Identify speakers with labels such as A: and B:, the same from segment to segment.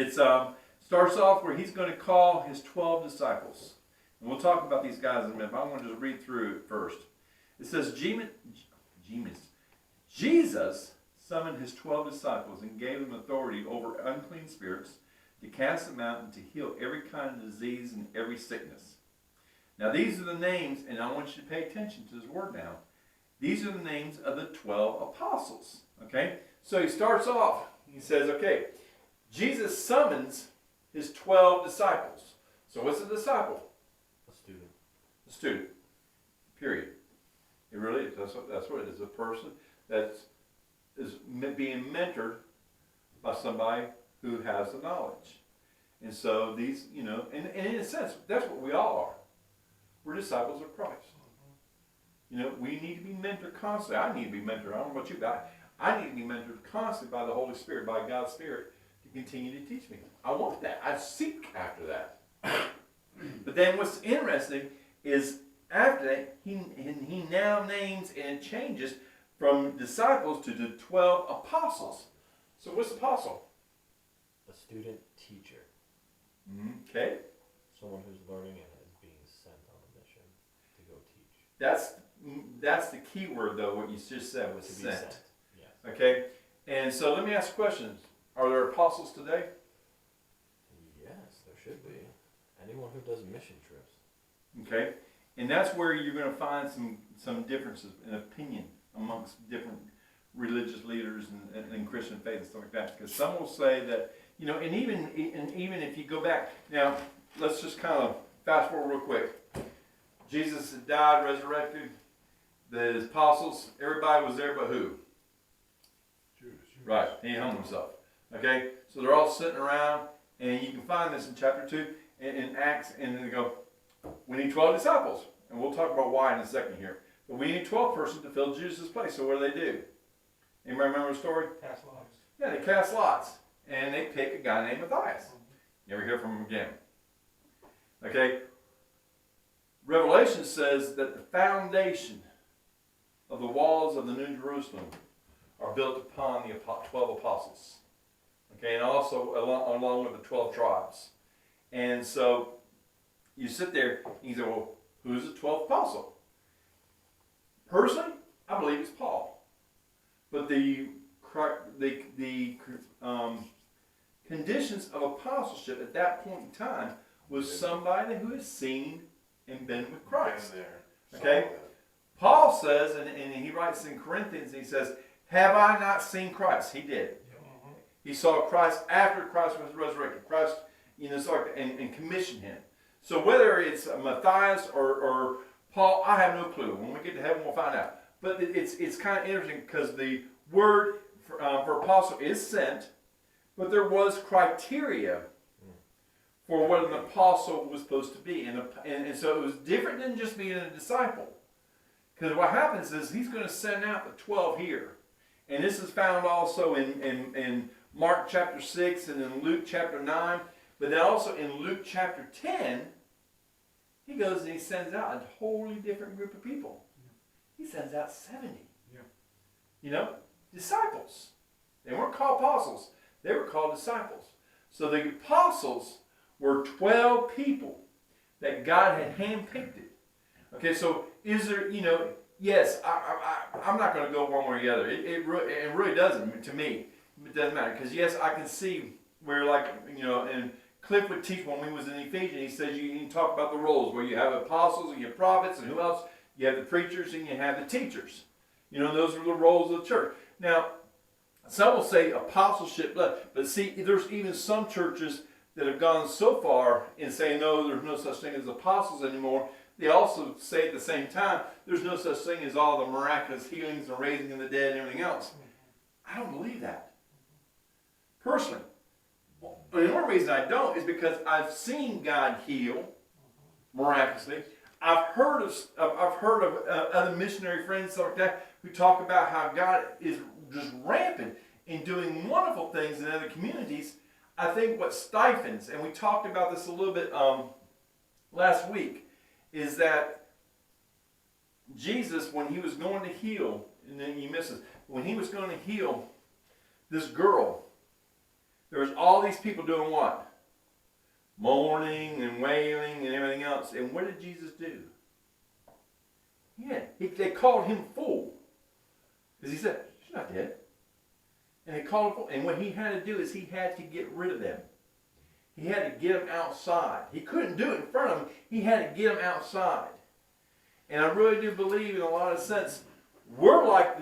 A: It starts off where he's going to call his 12 disciples. And we'll talk about these guys in a minute, but I want to just read through it first. It says, Jesus summoned his 12 disciples and gave them authority over unclean spirits to cast them out and to heal every kind of disease and every sickness. Now these are the names, and I want you to pay attention to this word now. These are the names of the 12 apostles. Okay? So he starts off, he says, okay, Jesus summons his 12 disciples. So what's a disciple?
B: A student.
A: A student. Period. It really is. That's what it is. A person that is being mentored by somebody who has the knowledge. And so these, you know, and in a sense, that's what we all are. We're disciples of Christ. You know, we need to be mentored constantly. I need to be mentored. I don't know about you, but I need to be mentored constantly by the Holy Spirit, by God's Spirit, to continue to teach me. I want that. I seek after that. But then what's interesting is after that, he now names and changes from disciples to the 12 apostles. So what's apostle?
B: A student teacher.
A: Okay.
B: Someone who's learning and is being sent on a mission to go teach.
A: That's the key word, though, what you just said was
B: To be
A: sent.
B: sent. Yes.
A: Okay? And so let me ask questions. Are there apostles today?
B: Yes, there should be. Anyone who does mission trips.
A: Okay? And that's where you're going to find some differences in opinion amongst different religious leaders and Christian faith and stuff like that. Because some will say that, you know, and even if you go back, now let's just kind of fast forward real quick. Jesus had died, resurrected. The apostles, everybody was there but who?
C: Judas.
A: Right, he hung himself. Okay, so they're all sitting around, and you can find this in chapter 2 in Acts, and then they go, we need 12 disciples. And we'll talk about why in a second here. But we need 12 persons to fill Jesus' place. So what do? Anybody remember the story?
C: Cast lots.
A: Yeah, they cast lots. And they pick a guy named Matthias. You ever hear from him again? Okay. Revelation says that the foundation of the walls of the New Jerusalem are built upon the 12 apostles. Okay, and also along with the 12 tribes. And so you sit there and you say, well, who's the 12th apostle? Personally, I believe it's Paul. But the conditions of apostleship at that point in time was somebody who has seen and been with Christ. Okay? Paul says, and he writes in Corinthians, he says, have I not seen Christ? He did. He saw Christ after Christ was resurrected. Christ, you know, and commissioned him. So whether it's Matthias or Paul, I have no clue. When we get to heaven, we'll find out. But it's kind of interesting because the word for apostle is sent, but there was criteria for what an apostle was supposed to be. And so it was different than just being a disciple. Because what happens is he's going to send out the 12 here. And this is found also in Mark chapter 6 and in Luke chapter 9. But then also in Luke chapter 10, he goes and he sends out a totally different group of people. He sends out 70.
C: Yeah.
A: You know, disciples. They weren't called apostles. They were called disciples. So the apostles were 12 people that God had handpicked it. Okay, so is there, you know, yes, I'm not going to go one way or the other. It really doesn't, to me. It doesn't matter. Because, yes, I can see where, like, you know, and Cliff would teach when we was in Ephesians, he says you can talk about the roles where you have apostles and you have prophets and who else? You have the preachers and you have the teachers. You know, those are the roles of the church. Now, some will say apostleship, but see, there's even some churches that have gone so far in saying, no, there's no such thing as apostles anymore. They also say at the same time, there's no such thing as all the miraculous healings and raising of the dead and everything else. I don't believe that. Personally. And the only reason I don't is because I've seen God heal miraculously. I've heard of other missionary friends like that who talk about how God is just rampant in doing wonderful things in other communities. I think what stifles, and we talked about this a little bit last week, is that Jesus, when he was going to heal, and then you miss this, when he was going to heal this girl there was all these people doing what? Mourning and wailing and everything else. And what did Jesus do? Yeah, they called him fool. Because he said, she's not dead. And they called him fool. And what he had to do is he had to get rid of them. He had to get them outside. He couldn't do it in front of them. He had to get them outside. And I really do believe in a lot of sense, we're like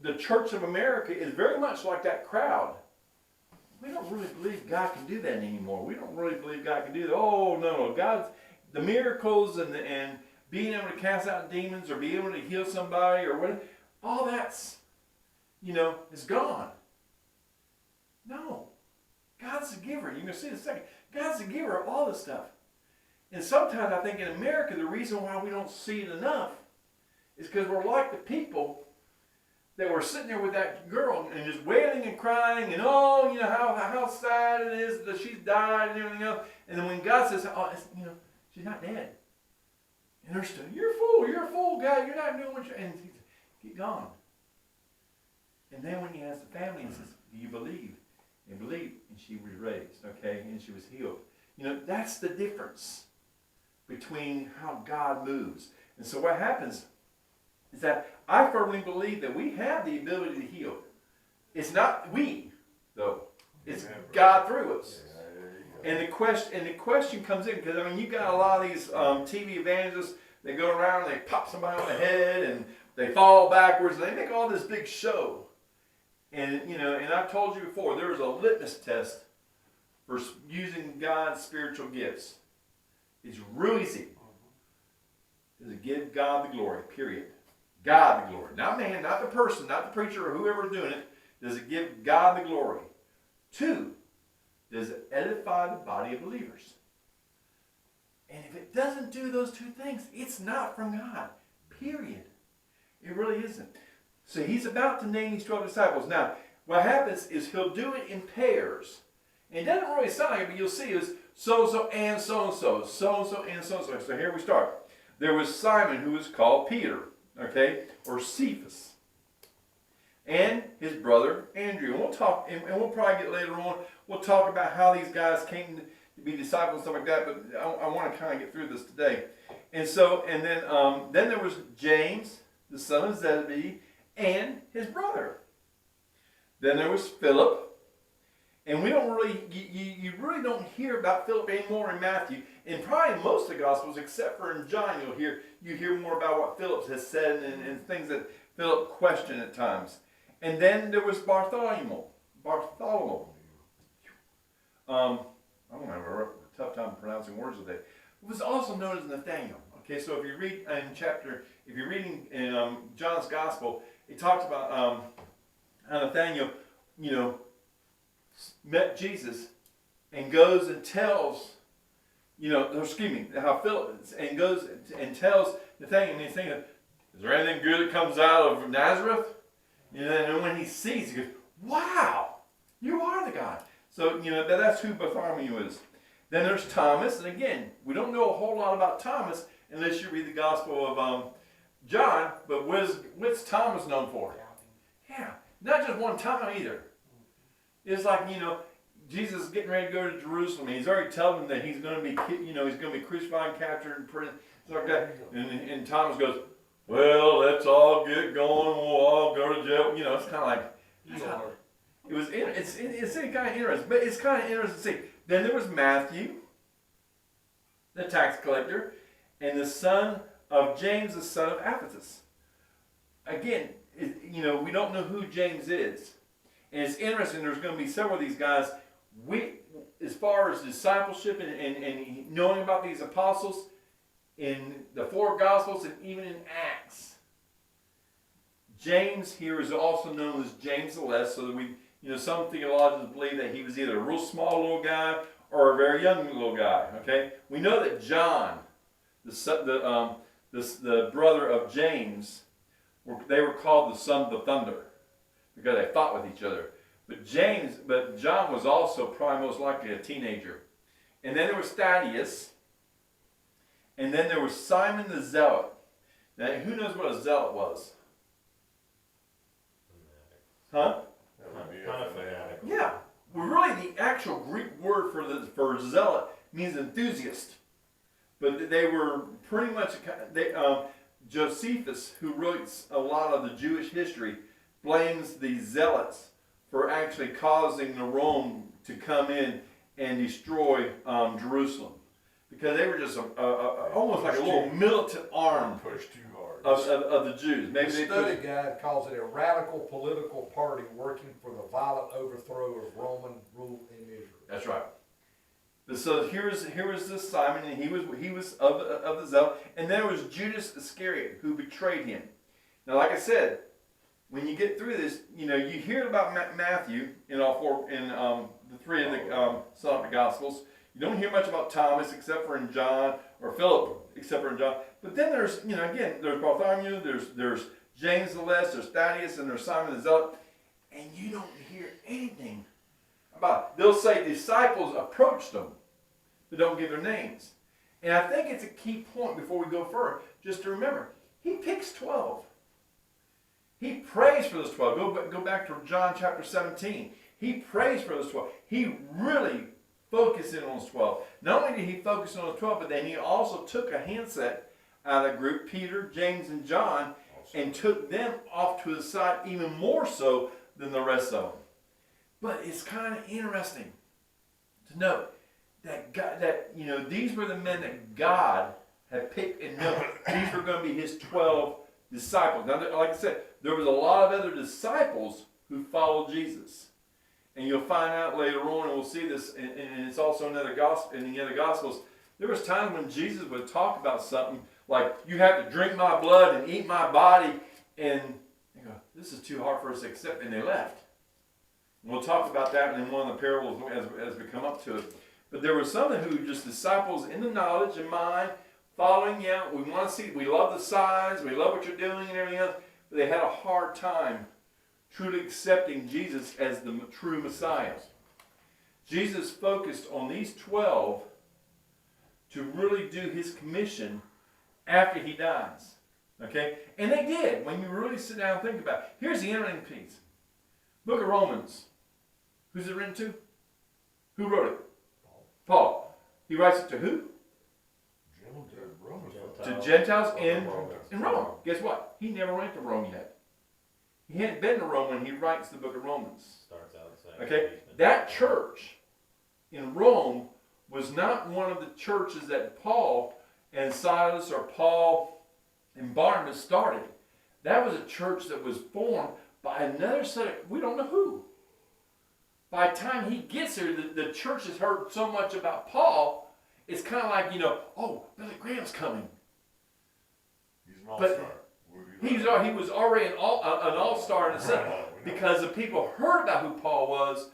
A: the Church of America is very much like that crowd. We don't really believe God can do that anymore. We don't really believe God can do that. Oh, no. God's, the miracles and being able to cast out demons or being able to heal somebody or whatever, all that's, is gone. No. God's the giver. You're going to see in a second. God's the giver of all this stuff. And sometimes I think in America, the reason why we don't see it enough is because we're like the people that were sitting there with that girl and just wailing and crying and how sad it is that she's died and everything else. And then when God says, she's not dead. And they're still, you're a fool, God, you're not doing what you're, and he says, get gone. And then when he asked the family, he says, do you believe? And believed, and she was raised, okay, and she was healed. That's the difference between how God moves. And so what happens is that I firmly believe that we have the ability to heal. It's not we, though. It's God through us. And the question comes in, because you got a lot of these TV evangelists, they go around and they pop somebody on the head and they fall backwards and they make all this big show. And and I've told you before, there is a litmus test for using God's spiritual gifts. It's real easy. Does it give God the glory? Period. God the glory. Not man, not the person, not the preacher or whoever's doing it. Does it give God the glory? 2, does it edify the body of believers? And if it doesn't do those 2 things, it's not from God. Period. It really isn't. So he's about to name these 12 disciples. Now, what happens is he'll do it in pairs. And it doesn't really sound like it, but you'll see is so-and-so and so-and-so. So-and-so and so-and-so. So here we start. There was Simon, who was called Peter, okay, or Cephas, and his brother Andrew. And we'll talk, and we'll probably get later on, we'll talk about how these guys came to be disciples and stuff like that, but I want to kind of get through this today. And so, and then there was James, the son of Zebedee, and his brother. Then there was Philip. And we don't really, you really don't hear about Philip anymore in Matthew. And probably most of the Gospels, except for in John, you hear more about what Philip has said and things that Philip questioned at times. And then there was Bartholomew. I don't have a tough time pronouncing words today. It was also known as Nathaniel. Okay, so if you read if you're reading in John's Gospel, it talks about how Nathaniel, met Jesus and goes and tells, how Philip and goes and tells Nathaniel, and he's thinking, is there anything good that comes out of Nazareth? And when he sees, he goes, wow, you are the guy. So, that's who Bartholomew is. Then there's Thomas, and again, we don't know a whole lot about Thomas unless you read the Gospel of John, but what's Thomas known for? Yeah, not just one time either. It's like, Jesus is getting ready to go to Jerusalem, and he's already telling them that he's going to be, he's going to be crucified, captured, and prison, stuff like that. And Thomas goes, well, let's all get going, we'll all go to jail. It's kind of like, it's kind of interesting, but it's kind of interesting to see. Then there was Matthew, the tax collector, and the son of James, the son of Alphaeus. Again, we don't know who James is. And it's interesting, there's going to be several of these guys, as far as discipleship and knowing about these apostles, in the 4 Gospels and even in Acts, James here is also known as James the Less, so that some theologians believe that he was either a real small little guy or a very young little guy, okay? We know that John, the brother of James, they were called the son of the thunder, because they fought with each other. But John was also probably most likely a teenager. And then there was Thaddeus. And then there was Simon the Zealot. Now, who knows what a zealot was? Huh?
C: That would be a fanatic.
A: Yeah. Well, really, the actual Greek word for zealot means enthusiast. But they were pretty much, Josephus, who wrote a lot of the Jewish history, blames the zealots for actually causing the Rome to come in and destroy Jerusalem. Because they were just almost like a little militant arm
C: Pushed too hard.
A: of the Jews. Maybe
D: The
A: they
D: study
A: pushed,
D: guide calls it a radical political party working for the violent overthrow of Roman rule in Israel.
A: That's right. But so here was this Simon, and he was of the zealot, and there was Judas Iscariot who betrayed him. Now, like I said, when you get through this, you hear about Matthew in all four, in the three of the Synoptic Gospels. You don't hear much about Thomas except for in John, or Philip except for in John. But then there's, again, there's Bartholomew, there's James the Less, there's Thaddeus, and there's Simon the Zealot, and you don't hear anything about it. They'll say disciples approached them, but don't give their names. And I think it's a key point before we go further, just to remember, he picks 12. He prays for those 12. Go back to John chapter 17. He prays for those 12. He really focused in on those 12. Not only did he focus on those 12, but then he also took a handset out of the group, Peter, James, and John, and took them off to the side even more so than the rest of them. But it's kind of interesting to note that God, these were the men that God had picked and known. These were going to be his 12 disciples. Now, like I said, there was a lot of other disciples who followed Jesus. And you'll find out later on, and we'll see this, and it's also in the other Gospels, there was times when Jesus would talk about something like, you have to drink my blood and eat my body, and they go, this is too hard for us to accept, and they left. And we'll talk about that in one of the parables as we come up to it. But there were some who just disciples in the knowledge and mind, following you. We want to see, we love the signs, we love what you're doing and everything else, but they had a hard time truly accepting Jesus as the true Messiah. Jesus focused on these 12 to really do his commission after he dies. Okay? And they did, when you really sit down and think about it. Here's the interesting piece. Book of Romans. Who's it written to? Who wrote it? Paul. He writes it to who? To Gentiles in Rome. Guess what? He never went to Rome yet. He hadn't been to Rome when he writes the book of Romans.
B: Starts out saying.
A: Okay? That church in Rome was not one of the churches that Paul and Silas or Paul and Barnabas started. That was a church that was formed by another set of, we don't know who. By the time he gets there, the church has heard so much about Paul, it's kind of like, oh, Billy Graham's coming.
C: He's an all-star.
A: He was already an all-star in a sense, because the people heard about who Paul was,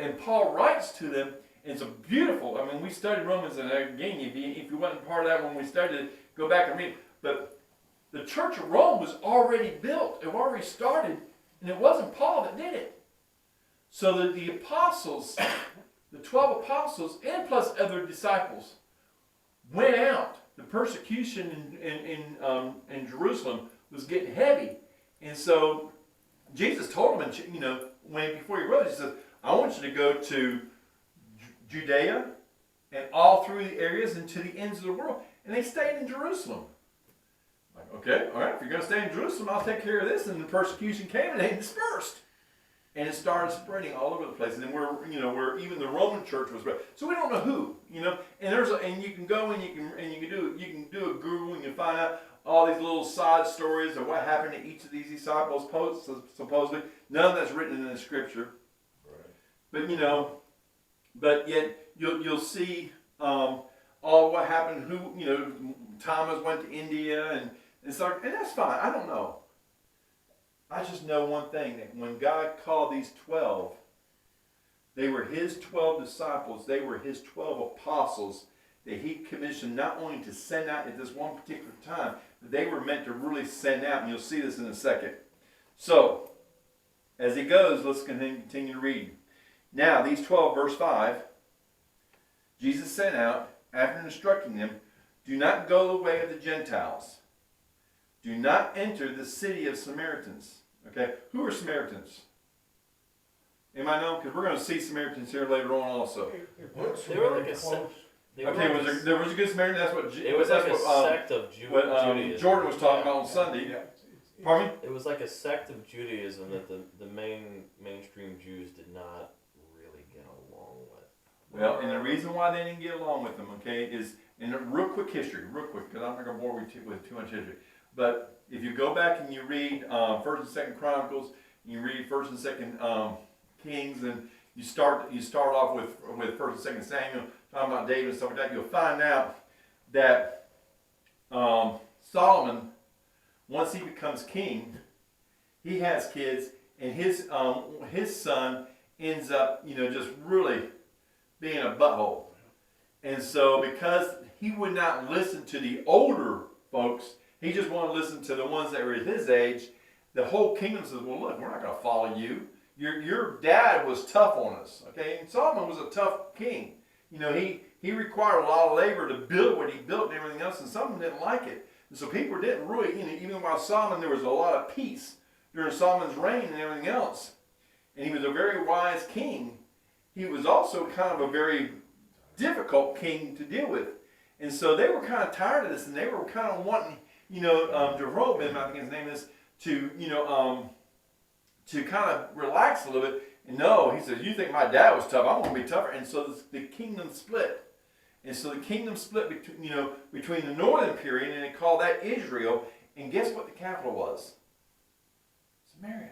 A: and Paul writes to them, and it's a beautiful, we studied Romans, and again, if you wasn't part of that when we studied it, go back and read it. But the church of Rome was already built, it already started, and it wasn't Paul that did it. So the apostles, the 12 apostles, and plus other disciples, went out. The persecution in Jerusalem was getting heavy. And so Jesus told them, before he rose, he said, I want you to go to Judea and all through the areas and to the ends of the world. And they stayed in Jerusalem. Like, okay, all right, if you're going to stay in Jerusalem, I'll take care of this. And the persecution came and they dispersed. And it started spreading all over the place. And then where even the Roman church was spread. So we don't know who, and you can go and you can do a Google and you find out all these little side stories of what happened to each of these disciples supposedly. None of that's written in the scripture. Right. But yet you'll see all what happened, who, Thomas went to India and that's fine. I don't know. I just know one thing, that when God called these 12, they were his 12 disciples, they were his 12 apostles that he commissioned not only to send out at this one particular time, but they were meant to really send out, and you'll see this in a second. So, as he goes, let's continue to read. Now, these 12, verse 5, Jesus sent out, after instructing them, do not go the way of the Gentiles. Do not enter the city of Samaritans. Okay, who are Samaritans? Anybody know? Because we're going to see Samaritans here later on also.
B: They were like a sect.
A: Okay, there was a good Samaritan. That's what
B: It was like a sect of Judaism.
A: Jordan was talking about on Sunday.
D: Yeah.
A: Pardon me?
B: It was like a sect of Judaism that the mainstream Jews did not really get along with.
A: Well, and the reason why they didn't get along with them, okay, is in a real quick history, because I'm not going to bore you with too much history. But if you go back and you read First and Second Chronicles, you read First and Second Kings, and you start off with First and Second Samuel, talking about David and stuff like that, you'll find out that Solomon, once he becomes king, he has kids, and his son ends up, just really being a butthole. And so because he would not listen to the older folks, he just wanted to listen to the ones that were his age, the whole kingdom says, well, look, we're not going to follow you. Your dad was tough on us, okay? And Solomon was a tough king. He required a lot of labor to build what he built and everything else, and some of them didn't like it. And so people didn't really, even while Solomon, there was a lot of peace during Solomon's reign and everything else. And he was a very wise king. He was also kind of a very difficult king to deal with. And so they were kind of tired of this, and they were kind of wanting, Jeroboam, I think his name is, to kind of relax a little bit. And no, he says, you think my dad was tough, I'm going to be tougher. And so the kingdom split. And so the kingdom split between the northern period, and they called that Israel. And guess what the capital was? Smyrna.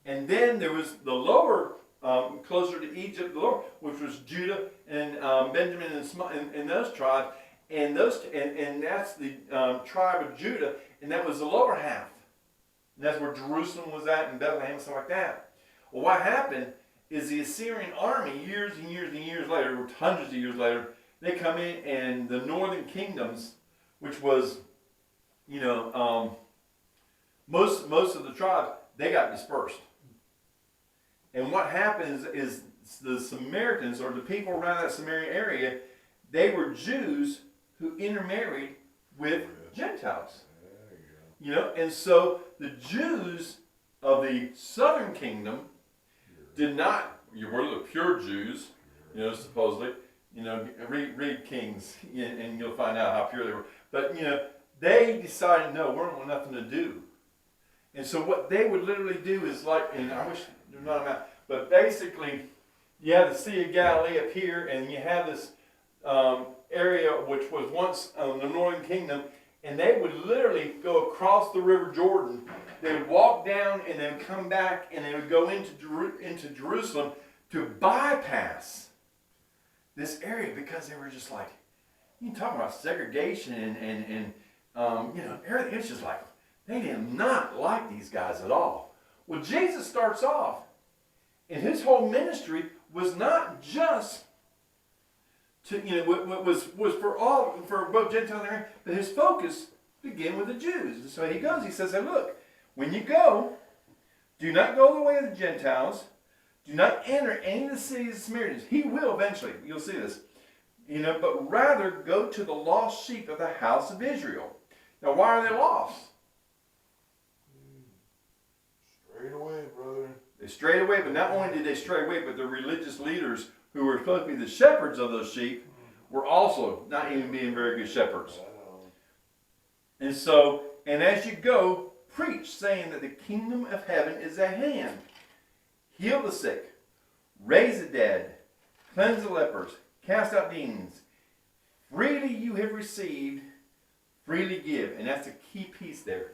A: And then there was the lower, closer to Egypt, the lower, which was Judah and Benjamin and those tribes. And that's the tribe of Judah, and that was the lower half. And that's where Jerusalem was at, and Bethlehem and stuff like that. Well, what happened is the Assyrian army, years and years and years later, hundreds of years later, they come in, and the northern kingdoms, which was, most of the tribes, they got dispersed. And what happens is the Samaritans, or the people around that Samaria area, they were Jews who intermarried with Gentiles. And so the Jews of the southern kingdom did not, were the pure Jews, supposedly, read Kings, and you'll find out how pure they were. But, they decided, no, we don't want nothing to do. And so what they would literally do is and I wish there's not a map, but basically, you have the Sea of Galilee up here, and you have this area which was once the northern kingdom, and they would literally go across the river Jordan. They would walk down and then come back, and they would go into Jerusalem to bypass this area, because they were just like, you talk about segregation and everything. It's just like they did not like these guys at all. Well, Jesus starts off, and his whole ministry was not just to, was for both Gentiles and Greeks, but his focus began with the Jews. And so he goes, he says, hey, look, when you go, do not go the way of the Gentiles, do not enter any of the cities of Samaritans. He will eventually, you'll see this, but rather go to the lost sheep of the house of Israel. Now, why are they lost?
C: Straight away, brother.
A: They strayed away, but not only did they stray away, but the religious leaders who were supposed to be the shepherds of those sheep were also not even being very good shepherds. And so, and as you go, preach, saying that the kingdom of heaven is at hand. Heal the sick, raise the dead, cleanse the lepers, cast out demons. Freely you have received, freely give. And that's the key piece there.